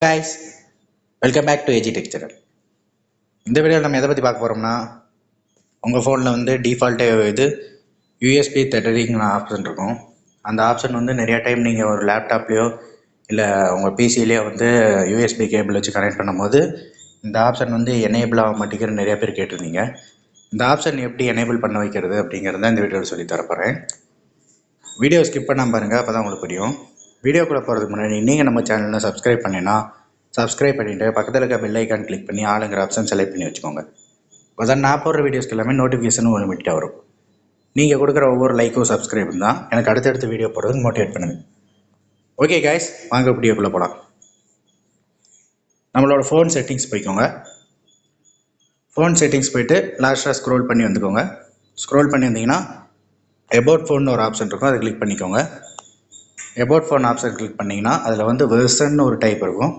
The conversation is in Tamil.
guys, welcome back to AG Tech Channel. இந்த வீடியோவில் நம்ம எதை பற்றி பார்க்க போகிறோம்னா, உங்கள் ஃபோனில் வந்து டிஃபால்ட்டே இது யூஎஸ்பி தேட்டரிங்னு ஆப்ஷன் இருக்கும். அந்த ஆப்ஷன் வந்து நிறையா டைம் நீங்கள் ஒரு லேப்டாப்லேயோ இல்லை உங்கள் பிசிலேயோ வந்து யூஎஸ்பி கேபிள் வச்சு கனெக்ட் பண்ணும்போது இந்த ஆப்ஷன் வந்து எனேபிள் ஆக மாட்டேங்கிற நிறையா பேர் கேட்டிருந்தீங்க. இந்த ஆப்ஷன் எப்படி எனேபிள் பண்ண வைக்கிறது அப்படிங்கிறத இந்த வீடியோவில் சொல்லி தரப்போகிறேன். வீடியோ ஸ்கிப் பண்ணாமல் பாருங்கள், அப்போ தான் உங்களுக்கு புரியும். வீடியோக்குள்ளே போகிறதுக்கு முன்னாடி நீங்கள் நம்ம சேனலில் சப்ஸ்கிரைப் பண்ணினா சப்ஸ்கிரைப் பண்ணிவிட்டு பக்கத்தில் இருக்க பெல் ஐக்கான் கிளிக் பண்ணி ஆளுங்கிற ஆப்ஷன் செலக்ட் பண்ணி வச்சுக்கோங்க. இப்போ தான் நான் போடுற வீடியோஸ்க்கு எல்லாமே நோட்டிஃபிகேஷனும் ஆட்டோமேட்டிக்காக வரும். நீங்கள் கொடுக்குற ஒவ்வொரு லைக்கும் சப்ஸ்கிரைபும் தான் எனக்கு அடுத்தடுத்த வீடியோ போடுறதுக்கு மோட்டிவேட் பண்ணுங்கள். ஓகே கைஸ், வாங்க வீடியோக்குள்ளே போகலாம். நம்மளோட ஃபோன் செட்டிங்ஸ் போய்க்கோங்க. ஃபோன் செட்டிங்ஸ் போய்ட்டு லாஸ்ட்டாக ஸ்க்ரோல் பண்ணி வந்துக்கோங்க. ஸ்க்ரோல் பண்ணி வந்தீங்கன்னா எபோட் ஃபோன் ஒரு ஆப்ஷன் இருக்கும், அதை கிளிக் பண்ணிக்கோங்க. எபோட் ஃபோன் ஆப்ஷன் கிளிக் பண்ணிங்கன்னா அதில் வந்து வெர்ஷன் ஒரு டைப் இருக்கும்.